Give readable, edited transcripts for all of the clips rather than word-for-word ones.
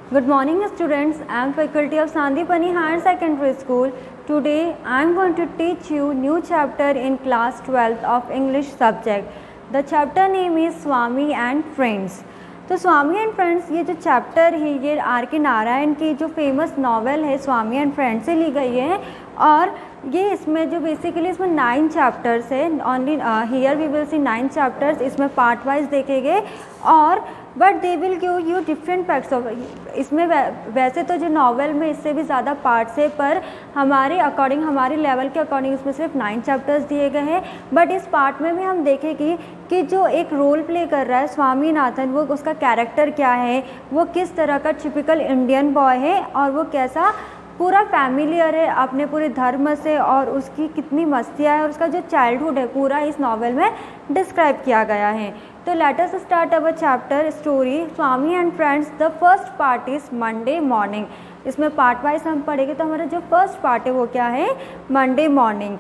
Good morning students, I am faculty of Sandipani Higher Secondary School. Today I am going to teach you new chapter in class 12th of English subject. The chapter name is Swami and Friends. तो स्वामी and friends ये जो chapter है ये are के नारायण की जो famous novel है स्वामी and friends से ली गई है और ये इसमें जो बेसिकली इसमें 9 चैप्टर्स है. Only here we will see 9 chapters. इसमें पार्ट वाइज देखेंगे और but they will give you different facts of. इसमें वैसे तो जो नावल में इससे भी ज़्यादा पार्ट्स है पर हमारे अकॉर्डिंग हमारे लेवल के अकॉर्डिंग इसमें सिर्फ 9 चैप्टर्स दिए गए हैं. बट इस पार्ट में भी हम देखेंगे कि जो एक रोल प्ले कर रहा है स्वामीनाथन वो उसका कैरेक्टर क्या है, वो किस तरह का टिपिकल इंडियन बॉय है और वो कैसा पूरा फैमिलियर है अपने पूरे धर्म से और उसकी कितनी मस्तियाँ है और उसका जो चाइल्डहुड है पूरा इस नावल में डिस्क्राइब किया गया है. तो let us start our chapter story Swami and friends. The first part is Monday morning. इसमें पार्ट वाइज हम पढ़ेंगे तो हमारा जो फर्स्ट पार्ट है वो क्या है, Monday morning.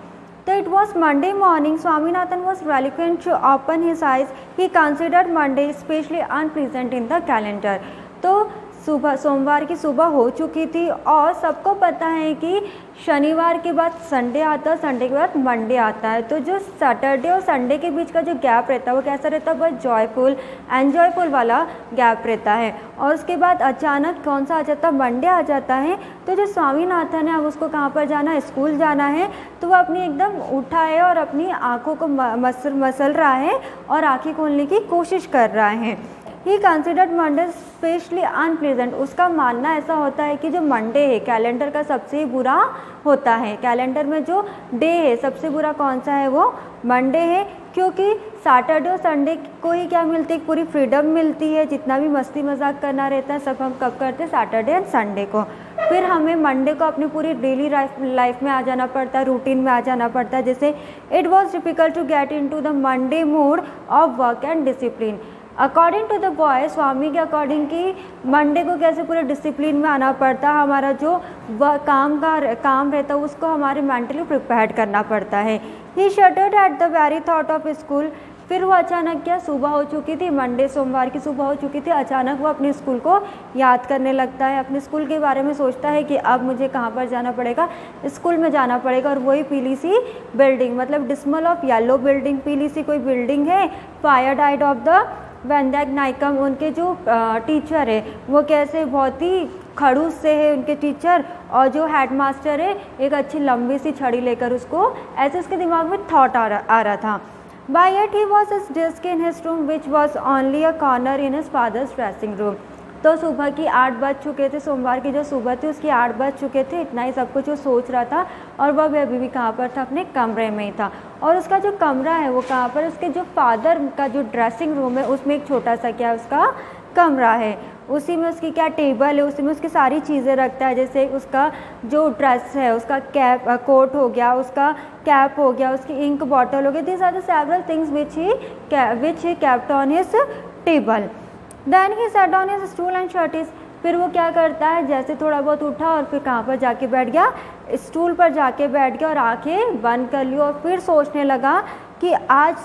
So it was Monday morning. Swaminathan was reluctant to open his eyes. He considered Monday especially unpleasant in the calendar. तो सुबह सोमवार की सुबह हो चुकी थी और सबको पता है कि शनिवार के बाद संडे आता है, संडे के बाद मंडे आता है. तो जो सैटरडे और संडे के बीच का जो गैप रहता है वो कैसा रहता है, बहुत जॉयफुल एन्जॉयफुल वाला गैप रहता है. और उसके बाद अचानक कौन सा आ जाता है, मंडे आ जाता है. तो जो स्वामीनाथन है अब उसको कहाँ पर जाना है, स्कूल जाना है. तो वो अपनी एकदम उठा है और अपनी आँखों को मसल रहा है और आँखें खोलने की कोशिश कर रहा है. He considered Monday specially unpleasant. उसका मानना ऐसा होता है कि जो मंडे है कैलेंडर का सबसे बुरा होता है. कैलेंडर में जो डे है सबसे बुरा कौन सा है, वो मंडे है. क्योंकि सैटरडे और संडे को ही क्या मिलती है, पूरी फ्रीडम मिलती है. जितना भी मस्ती मजाक करना रहता है सब हम कब करते हैं, सैटरडे एंड संडे को. फिर हमें मंडे को अपनी पूरी डेली लाइफ में आ जाना पड़ता है, रूटीन में आ जाना पड़ता है. जैसे it was difficult to get into the Monday mood of work and discipline. According to the boy, Swami के अकॉर्डिंग कि मंडे को कैसे पूरे डिसिप्लिन में आना पड़ता है, हमारा जो काम रहता है उसको हमारे मेंटली प्रिपेयर्ड करना पड़ता है. He shuddered at the very thought of school. फिर वो अचानक क्या, सुबह हो चुकी थी, मंडे सोमवार की सुबह हो चुकी थी. अचानक वो अपने स्कूल को याद करने लगता है, अपने स्कूल के बारे में सोचता है कि अब मुझे कहाँ पर जाना पड़ेगा, स्कूल में जाना पड़ेगा. और वही पीली सी बिल्डिंग, मतलब डिस्मल ऑफ येलो बिल्डिंग, पीली सी कोई बिल्डिंग है. फायर डाइड ऑफ द वैन नाइकम. उनके जो टीचर है वो कैसे बहुत ही खड़ूस से है उनके टीचर. और जो हेडमास्टर है एक अच्छी लंबी सी छड़ी लेकर उसको ऐसे उसके दिमाग में थॉट आ रहा था. By yet he was his desk in his room which was only a corner in his father's dressing room. तो सुबह की 8 बज चुके थे, सोमवार की जो सुबह थी उसकी 8 बज चुके थे. इतना ही सब कुछ वो सोच रहा था और वह भी अभी भी कहाँ पर था, अपने कमरे में ही था. और उसका जो कमरा है वो कहाँ पर, उसके जो फादर का जो ड्रेसिंग रूम है उसमें एक छोटा सा क्या उसका कमरा है. उसी में उसकी क्या टेबल है, उसी में उसकी सारी चीज़ें रखता है. जैसे उसका जो ड्रेस है, उसका कैप कोट हो गया, उसका कैप हो गया, उसकी इंक बॉटल हो गई. These are the several things which he kept on his table. Then he sat on his stool and shut his. फिर वो क्या करता है, जैसे थोड़ा बहुत उठा और फिर कहाँ पर जाके बैठ गया, स्टूल पर जाके बैठ गया और आंखें बंद कर ली. और फिर सोचने लगा कि आज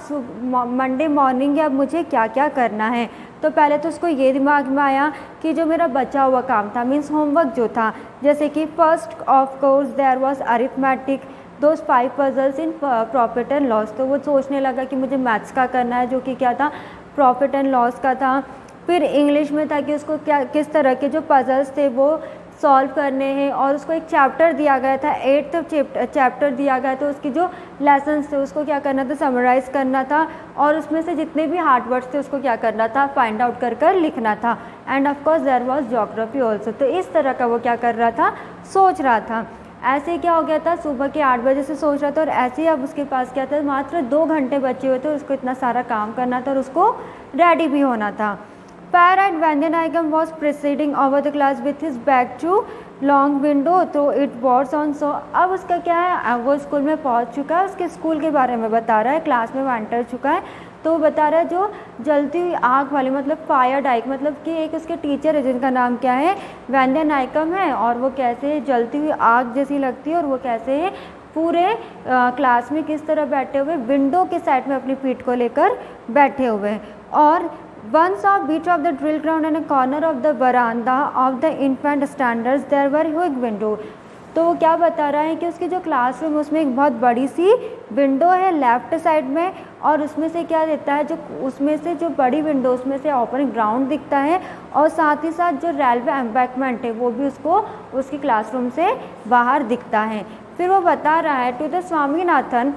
मंडे मॉर्निंग है, अब मुझे क्या क्या करना है. तो पहले तो उसको ये दिमाग में आया कि जो मेरा बचा हुआ काम था, मीन्स होमवर्क जो था, जैसे कि first of course there was arithmetic, those 5 puzzles in profit and loss. तो वो सोचने लगा कि मुझे मैथ्स का करना है जो कि क्या था, प्रॉफिट एंड लॉस का था. फिर इंग्लिश में था कि उसको क्या किस तरह के जो पजल्स थे वो सॉल्व करने हैं. और उसको एक चैप्टर दिया गया था, 8th चैप्टर दिया गया था. उसकी जो लेसन्स थे उसको क्या करना था, समराइज़ करना था. और उसमें से जितने भी हार्ड वर्ड्स थे उसको क्या करना था, फाइंड आउट कर लिखना था. And of course there was geography also. तो इस तरह का वो क्या कर रहा था, सोच रहा था. ऐसे क्या हो गया था, सुबह के 8 बजे से सोच रहा था और ऐसे ही अब उसके पास क्या था, मात्र 2 घंटे बचे हुए थे. उसको इतना सारा काम करना था और उसको रेडी भी होना था. Fair and Vandanagam was proceeding over the class with his back to long window through it was on. So अब उसका क्या है, वो स्कूल में पहुंच चुका है, उसके स्कूल के बारे में बता रहा है, क्लास में वो एंटर चुका है. तो बता रहा है जो जलती हुई आग वाले, मतलब फायर डाइक, मतलब कि एक उसके टीचर है जिनका नाम क्या है, वैंडा नाइकम है. और वो कैसे जलती हुई आग जैसी लगती है और वो कैसे पूरे क्लास में किस तरह बैठे हुए, विंडो के साइड में अपनी पीठ को लेकर बैठे हुए. और Once off beach of the drill ground and a corner of the veranda of the infant standards there were huge window. तो वो क्या बता रहा है कि उसकी जो क्लासरूम उसमें एक बहुत बड़ी सी विंडो है लेफ़्ट साइड में, और उसमें से क्या देता है, जो उसमें से जो बड़ी विंडो उसमें से ओपन ग्राउंड दिखता है, और साथ ही साथ जो रेलवे एम्बैंकमेंट है वो भी उसको उसकी क्लासरूम से बाहर दिखता है। फिर वो बता रहा है to the Swaminathan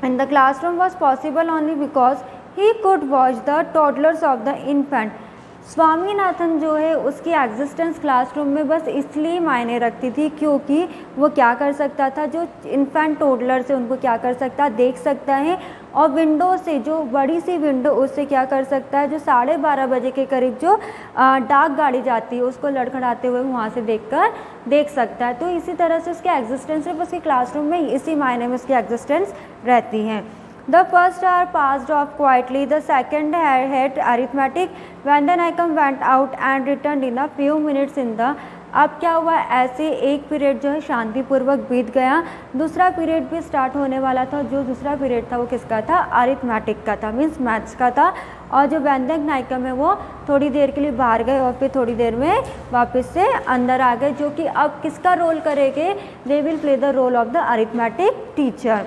in the classroom was possible only because he could watch the toddlers of the infant. Swaminathan जो है उसकी एग्जिस्टेंस क्लासरूम में बस इसलिए मायने रखती थी क्योंकि वो क्या कर सकता था, जो इन्फेंट टोडलर से उनको क्या कर सकता है, देख सकता है, और विंडो से जो बड़ी सी विंडो उससे क्या कर सकता है, जो 12:30 बजे के करीब जो डाक गाड़ी जाती है उसको लड़खड़ाते हुए वहाँ से देख सकता है। तो इसी तरह से उसकी एग्जिस्टेंस सिर्फ उसकी क्लासरूम में इसी मायने में उसकी एग्जिस्टेंस रहती है। The first hour passed off quietly. The second had arithmetic. When the Nikam went out and returned in a few minutes in the अब क्या हुआ, ऐसे एक पीरियड जो है शांतिपूर्वक बीत गया, दूसरा पीरियड भी स्टार्ट होने वाला था। जो दूसरा पीरियड था वो किसका था, अरिथमेटिक का था, मीन्स मैथ्स का था। और जो वैंदक नाइकम है वो थोड़ी देर के लिए बाहर गए और फिर थोड़ी देर में वापस से अंदर आ गए, जो कि अब किसका रोल करेंगे, they will play the role of the arithmetic teacher.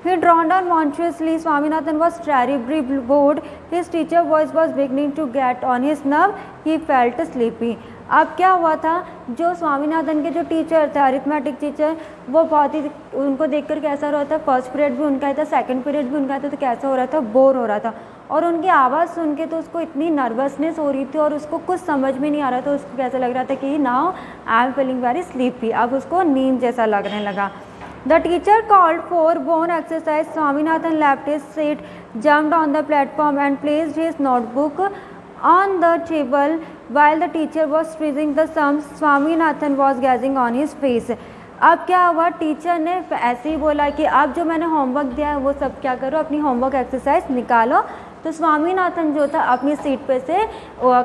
He droned on monstriously. Swaminathan was terribly bored. His teacher voice was beginning to get on his nerve. He felt sleepy. अब क्या हुआ था, जो स्वामीनाथन के जो teacher थे arithmetic teacher, वो बहुत ही उनको देखकर कैसा हो रहा था, फर्स्ट पीरियड भी उनका था, सेकंड पीरियड भी उनका था, तो कैसा हो रहा था, बोर हो रहा था। और उनकी आवाज़ सुन के तो उसको इतनी नर्वसनेस हो रही थी और उसको कुछ समझ में नहीं आ रहा था। उसको कैसा लग रहा था कि now I am feeling very sleepy, अब उसको नींद जैसा लगने लगा। The teacher called for bone exercise. Swaminathan left his seat, jumped on the platform and placed his notebook on the table. While the teacher was freezing the sums, Swaminathan was gazing on his face. अब क्या हुआ, teacher ने ऐसे ही बोला कि अब जो मैंने होमवर्क दिया है वो सब क्या करो, अपनी होमवर्क एक्सरसाइज निकालो। तो स्वामीनाथन जो था अपनी सीट पे से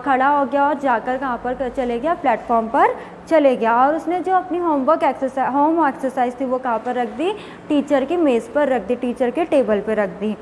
खड़ा हो गया और जाकर कहाँ पर चले गया, प्लेटफॉर्म पर चले गया। और उसने जो अपनी होम एक्सरसाइज थी वो कहाँ पर रख दी, टीचर की मेज़ पर रख दी, टीचर के टेबल पर रख दी।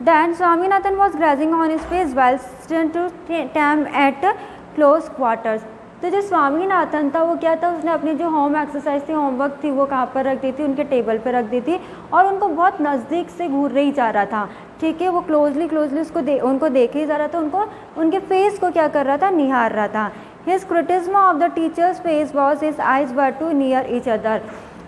Then Swaminathan was gazing on his face while still to time at close quarters. तो जो स्वामीनाथन था वो क्या था, उसने अपनी जो होम एक्सरसाइज थी, होमवर्क थी, वो कहाँ पर रख दी थी, उनके टेबल पर रख दी थी, और उनको बहुत नज़दीक से घूर ही जा रहा था। ठीक है, वो क्लोजली उसको उनको देखे ही जा रहा था, उनको उनके फेस को क्या कर रहा था, निहार रहा था। His criticism of the teacher's face was his eyes were too near each other.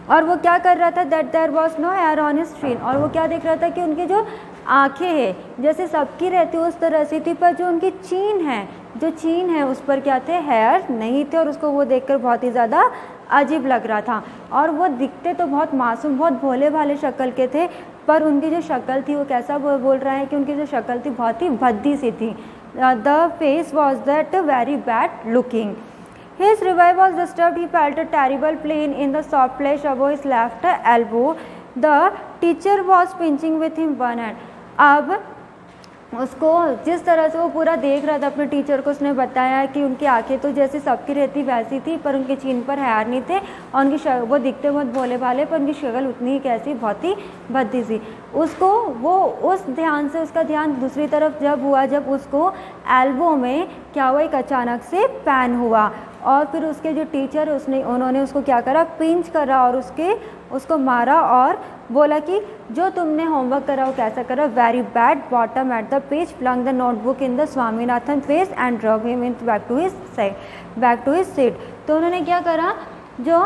और वो क्या कर रहा था, that there was no hair on his chin. और वो क्या देख रहा था कि उनकी जो आँखें हैं जैसे सबकी रहती उस तरह से थी, पर जो उनकी चीन है उस पर क्या थे, हेयर नहीं थे, और उसको वो देखकर बहुत ही ज़्यादा अजीब लग रहा था। और वो दिखते तो बहुत मासूम, बहुत भोले भाले शक्ल के थे, पर उनकी जो शक्ल थी वो कैसा बोल रहा है कि उनकी जो शक्ल थी बहुत ही भद्दी सी थी। The face was that very bad looking. His revive was disturbed. He felt a terrible pain in the soft flesh above his left elbow. The teacher was pinching with him one hand. अब उसको जिस तरह से वो पूरा देख रहा था अपने टीचर को, उसने बताया कि उनकी आंखें तो जैसे सबकी रहती वैसी थी, पर उनके चीन पर हेयर नहीं थे, और उनकी वो दिखते बहुत भोले भाले, पर उनकी शक्ल उतनी ही कैसी, बहुत ही भद्दी सी। उसको वो उस ध्यान से उसका ध्यान दूसरी तरफ जब हुआ, जब उसको एल्बो में क्या हुआ, एक अचानक से पैन हुआ, और फिर उसके जो टीचर उन्होंने उसको क्या करा, पिंच करा और उसको मारा और बोला कि जो तुमने होमवर्क करा वो कैसा करा, very bad, bottom at the page, flung the notebook in the Swaminathan face and dragged him in back to his seat. तो उन्होंने क्या करा, जो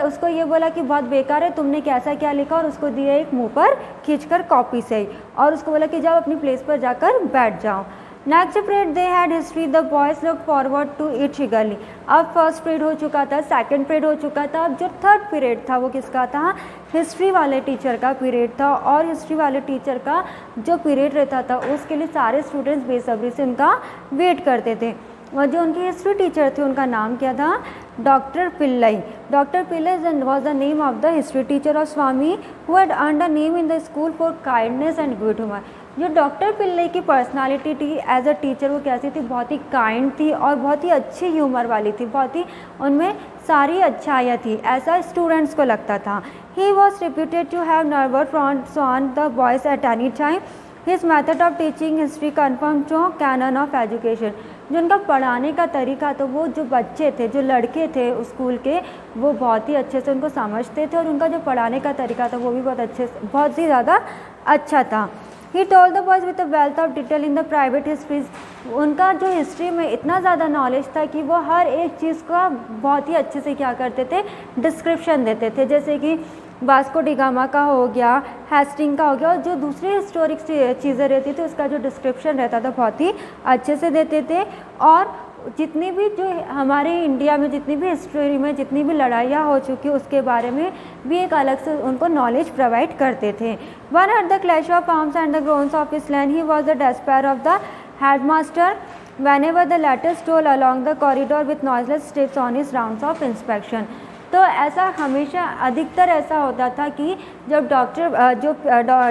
उसको ये बोला कि बहुत बेकार है, तुमने कैसा क्या लिखा, और उसको दिया एक मुंह पर खींचकर कॉपी से, और उसको बोला कि जाओ अपनी प्लेस पर जाकर बैठ जाओ। Next period they had history, the boys look forward to it eagerly. अब फर्स्ट पीरियड हो चुका था, सेकंड पीरियड हो चुका था, अब जो थर्ड पीरियड था वो किसका था, हिस्ट्री वाले टीचर का पीरियड था। और हिस्ट्री वाले टीचर का जो पीरियड रहता था उसके लिए सारे स्टूडेंट्स बेसब्री से उनका वेट करते थे। और जो उनकी हिस्ट्री टीचर थे उनका नाम क्या था, doctor Pillai. Doctor Pillai was the name of the history teacher of Swami who had earned a name in the school for kindness and good humour. जो डॉक्टर पिल्लई की पर्सनालिटी थी एज अ टीचर वो कैसी थी, बहुत ही काइंड थी और बहुत ही अच्छी ह्यूमर वाली थी, बहुत ही उनमें सारी अच्छाइयाँ थी, ऐसा स्टूडेंट्स को लगता था। He was reputed to have never frowned on the boys at any time. His method of teaching history conform to canon of education. जो उनका पढ़ाने का तरीका तो वो जो बच्चे थे, जो लड़के थे उस स्कूल के, वो बहुत ही अच्छे से उनको समझते थे और उनका जो पढ़ाने का तरीका था वो भी बहुत अच्छे से, बहुत ही ज़्यादा अच्छा था। He told the boys with a wealth of detail in the private histories. उनका जो हिस्ट्री में इतना ज़्यादा नॉलेज था कि वो हर एक चीज़ का बहुत ही अच्छे से क्या करते थे, डिस्क्रिप्शन देते थे। जैसे कि वास्को डी गामा का हो गया, हेस्टिंग का हो गया, और जो दूसरी हिस्टोरिक चीज़ें रहती थी उसका जो डिस्क्रिप्शन रहता था बहुत ही अच्छे से देते थे। और जितनी भी जो हमारे इंडिया में जितनी भी हिस्ट्री में जितनी भी लड़ाइयाँ हो चुकी उसके बारे में भी एक अलग से उनको नॉलेज प्रोवाइड करते थे। One at the clash of arms and the groans of his land he was the despair of the headmaster whenever the latter strolled along the corridor with noiseless steps on his rounds of inspection। तो ऐसा हमेशा अधिकतर ऐसा होता था कि जब doctor जो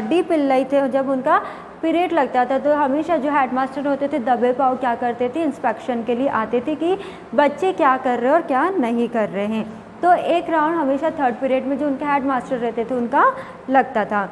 डी पिल्लई थे, जब उनका पीरियड लगता था तो हमेशा जो हेडमास्टर होते थे दबे पाँव क्या करते थे, इंस्पेक्शन के लिए आते थे कि बच्चे क्या कर रहे हैं और क्या नहीं कर रहे हैं। तो एक राउंड हमेशा थर्ड पीरियड में जो उनके हेडमास्टर रहते थे उनका लगता था।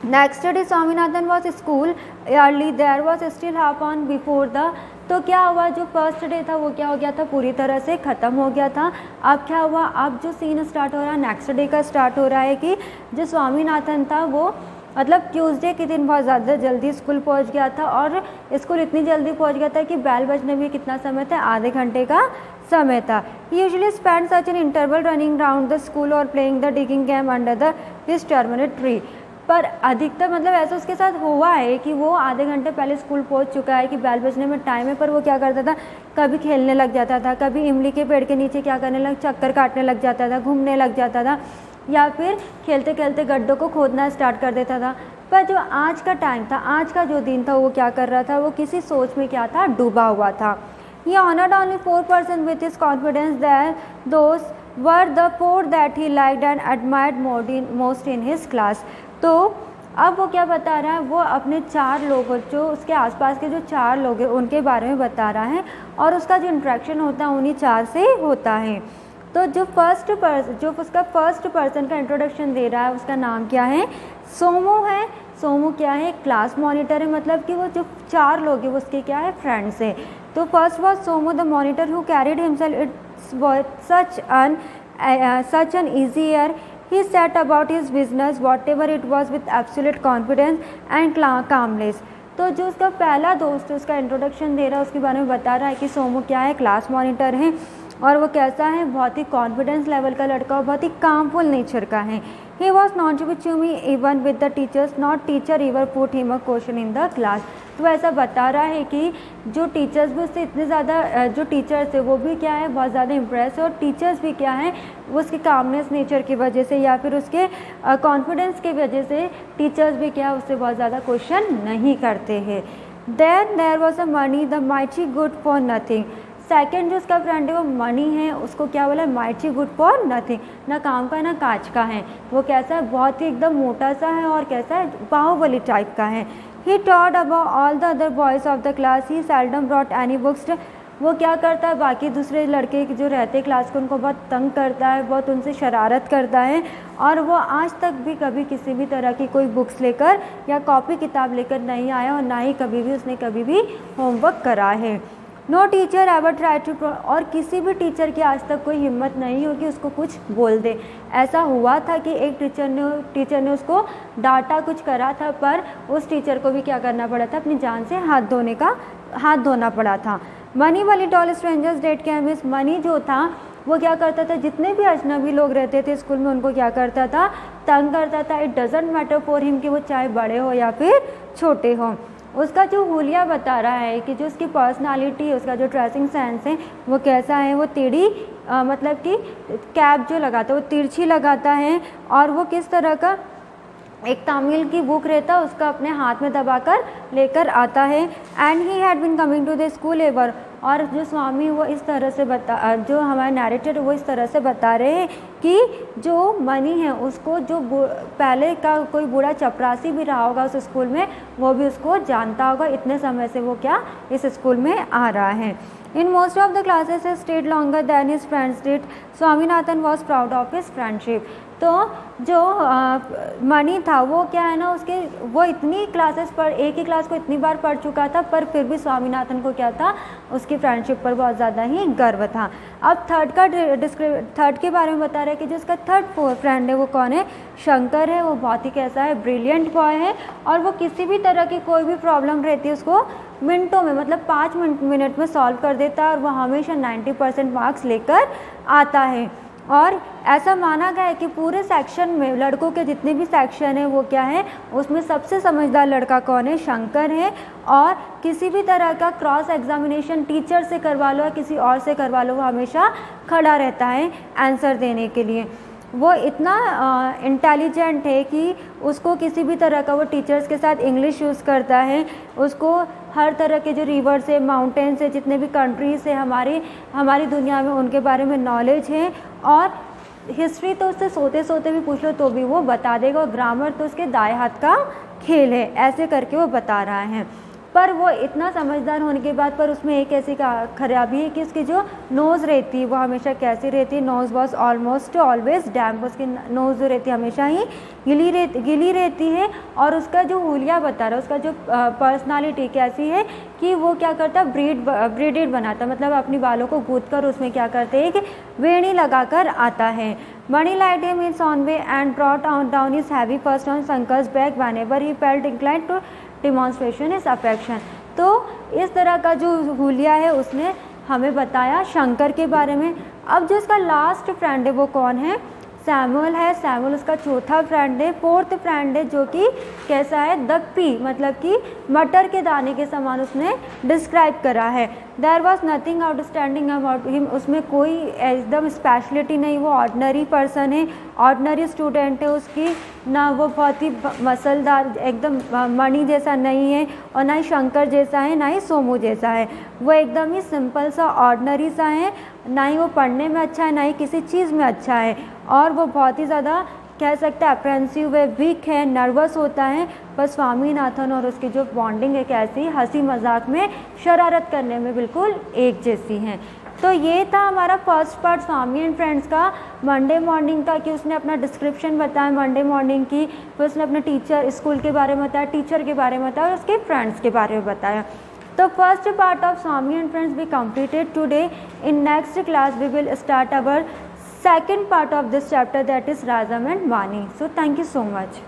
Next day Swaminathan was school early, there was still half an before the. तो क्या हुआ, जो फर्स्ट डे था वो क्या हो गया था, पूरी तरह से ख़त्म हो गया था। अब क्या हुआ, अब जो सीन स्टार्ट हो रहा है नेक्स्ट डे का स्टार्ट हो रहा है कि जो स्वामीनाथन था वो मतलब ट्यूसडे के दिन बहुत ज़्यादा जल्दी स्कूल पहुंच गया था। और स्कूल इतनी जल्दी पहुंच गया था कि बेल बजने में कितना समय था, आधे घंटे का समय था। He usually spend such an interval running round the school और playing the digging game under the this terminate tree. पर अधिकतर मतलब ऐसा उसके साथ हुआ है कि वो आधे घंटे पहले स्कूल पहुंच चुका है कि बेल बजने में टाइम है, पर वो क्या करता था, कभी खेलने लग जाता था, कभी इमली के पेड़ के नीचे क्या करने लग, चक्कर काटने लग जाता था, घूमने लग जाता था, या फिर खेलते खेलते गड्ढों को खोदना स्टार्ट कर देता था। पर जो आज का टाइम था, आज का जो दिन था, वो क्या कर रहा था, वो किसी सोच में क्या था, डूबा हुआ था। He honored only 4% with his confidence that those were the 4 that he liked and admired most in his class। तो अब वो क्या बता रहा है, वो अपने 4 लोगों, जो उसके आसपास के जो 4 लोग हैं उनके बारे में बता रहा है और उसका जो इंट्रैक्शन होता है उन्हीं 4 से होता है। तो जो उसका फर्स्ट पर्सन का इंट्रोडक्शन दे रहा है उसका नाम क्या है, सोमू है। सोमू क्या है, क्लास मॉनिटर है, मतलब कि वो जो 4 लोग हैं वो उसके क्या है, फ्रेंड्स है। तो first was Somu the monitor who carried himself it's such an easy air। He set about his business whatever it was with absolute confidence and calmness। तो जो उसका पहला दोस्त है उसका इंट्रोडक्शन दे रहा है, उसके बारे में बता रहा है कि सोमू क्या है, क्लास मॉनिटर है और वो कैसा है, बहुत ही कॉन्फिडेंस लेवल का लड़का और बहुत ही कामफुल नेचर का है। He was not to be chummy even with the teachers, not teacher ever put him a question in the class। तो ऐसा बता रहा है कि जो टीचर्स भी उससे इतने ज़्यादा, जो टीचर्स है वो भी क्या है, बहुत ज़्यादा इम्प्रेस है, और टीचर्स भी क्या है, वो उसके कामनेस नेचर की वजह से या फिर उसके कॉन्फिडेंस की वजह से टीचर्स भी क्या है, उससे बहुत ज़्यादा क्वेश्चन नहीं करते हैं। Then there was a Mani the mighty good for nothing. Second जो उसका फ्रेंड है वो मनी है, उसको क्या बोला, माइटी गुड फॉर नथिंग, ना काम का ना काज का है। वो कैसा है, बहुत ही एकदम मोटा सा है और कैसा है, बाहुबली टाइप का है। He taught about all the other boys of the class, he seldom brought any books. वो क्या करता है, बाकी दूसरे लड़के जो रहते हैं क्लास के उनको बहुत तंग करता है, बहुत उनसे शरारत करता है, और वो आज तक भी कभी किसी भी तरह की कोई बुक्स लेकर या कॉपी किताब लेकर नहीं आया और ना ही कभी भी उसने कभी भी होमवर्क करा है। No teacher ever try to, और किसी भी टीचर की आज तक कोई हिम्मत नहीं होगी उसको कुछ बोल दे। ऐसा हुआ था कि एक टीचर ने उसको डांटा, कुछ करा था, पर उस टीचर को भी क्या करना पड़ा था, अपनी जान से हाथ धोना पड़ा था। मनी वाली टॉल स्ट्रेंजर्स डेट कैमिस। मनी जो था वो क्या करता था, जितने भी अजनबी लोग रहते थे स्कूल में उनको क्या करता था, तंग करता था। It doesn't matter for him कि वो चाहे बड़े हो या फिर छोटे हो। उसका जो हुलिया बता रहा है कि जो उसकी पर्सनालिटी है, उसका जो ड्रेसिंग सेंस है वो कैसा है, वो टेढ़ी मतलब कि कैप जो लगाता है वो तिरछी लगाता है, और वो किस तरह का, एक तमिल की बुक रहता है उसका अपने हाथ में दबाकर लेकर आता है। And he had been coming to the school ever, और जो स्वामी वो इस तरह से जो हमारे नैरेटर वो इस तरह से बता रहे हैं कि जो मनी है उसको जो पहले का कोई बूढ़ा चपरासी भी रहा होगा उस स्कूल में, वो भी उसको जानता होगा, इतने समय से वो क्या इस स्कूल में आ रहा है। In most of the classes he stayed longer than his friends did. Swaminathan was proud of his friendship. तो जो मनी था वो क्या है ना, उसके वो इतनी क्लासेस पर एक ही क्लास को इतनी बार पढ़ चुका था, पर फिर भी स्वामीनाथन को क्या था, उसकी फ्रेंडशिप पर बहुत ज़्यादा ही गर्व था। अब थर्ड के बारे में बता रहे हैं कि जो उसका थर्ड फ्रेंड है वो कौन है, शंकर है। वो बहुत ही कैसा है, ब्रिलियंट बॉय है, और वो किसी भी तरह की कोई भी प्रॉब्लम रहती है उसको मिनटों में, मतलब 5 मिनट में सॉल्व कर देता है, और वो हमेशा 90% मार्क्स लेकर आता है। और ऐसा माना गया है कि पूरे सेक्शन में लड़कों के जितने भी सेक्शन है वो क्या है, उसमें सबसे समझदार लड़का कौन है, शंकर है। और किसी भी तरह का क्रॉस एग्जामिनेशन टीचर से करवा लो या किसी और से करवा लो, वो हमेशा खड़ा रहता है आंसर देने के लिए। वो इतना इंटेलिजेंट है कि उसको किसी भी तरह का, वो टीचर्स के साथ इंग्लिश यूज़ करता है, उसको हर तरह के जो रिवर्स है, माउंटेन्स है, जितने भी कंट्रीज़ है हमारी दुनिया में, उनके बारे में नॉलेज है। और हिस्ट्री तो उससे सोते सोते भी पूछ लो तो भी वो बता देगा, और ग्रामर तो उसके दाएं हाथ का खेल है, ऐसे करके वो बता रहा है। पर वो इतना समझदार होने के बाद पर उसमें एक ऐसी खराबी है कि उसकी जो नोज़ रहती है वो हमेशा कैसी रहती है, नोज़ वॉज ऑलमोस्ट ऑलवेज डैम्प। उसकी नोज़ जो रहती है हमेशा ही गीली रहती है। और उसका जो हुलिया बता रहा है, उसका जो पर्सनालिटी कैसी है कि वो क्या करता है, ब्रीडेड बनाता, मतलब अपनी बालों को गूंथ कर उसमें क्या करते हैं कि वेणी लगाकर आता है। Mani lighted him his own way and brought down his heavy purse on Shankar's back whenever he felt inclined to demonstration his affection। तो इस तरह का जो हुलिया है उसने हमें बताया शंकर के बारे में। अब जो इसका लास्ट फ्रेंड है वो कौन है, सैमुअल है। सैमुअल उसका चौथा फ्रेंड है। फोर्थ फ्रेंड है जो कि कैसा है, दक्पी, मतलब कि मटर के दाने के समान उसने डिस्क्राइब करा है। There was nothing outstanding about him, उसमें कोई एकदम स्पेशलिटी नहीं, वो ऑर्डनरी पर्सन है, ऑर्डनरी स्टूडेंट है उसकी, ना वो बहुत ही मसलदार एकदम मणि जैसा नहीं है, और ना ही शंकर जैसा है, ना ही सोमू जैसा है। वो एकदम ही सिंपल सा ऑर्डनरी सा है, ना ही वो पढ़ने में अच्छा है, ना ही किसी चीज़ में अच्छा है। और वो बहुत ही ज़्यादा कह सकते हैं अप्रेंसिव है, वीक है, नर्वस होता है। पर स्वामीनाथन और उसकी जो बॉन्डिंग है कैसी, हंसी मजाक में, शरारत करने में बिल्कुल एक जैसी हैं। तो ये था हमारा first part Swami and friends का, मंडे मॉर्निंग का, कि उसने अपना डिस्क्रिप्शन बताया मंडे मॉर्निंग की, फिर उसने अपने टीचर स्कूल के बारे में बताया, टीचर के बारे में बताया, और उसके फ्रेंड्स के बारे में बताया। तो first part of Swami and friends we completed today. In next class we will start our second part of this chapter, that is Rajam and Vani. So thank you so much.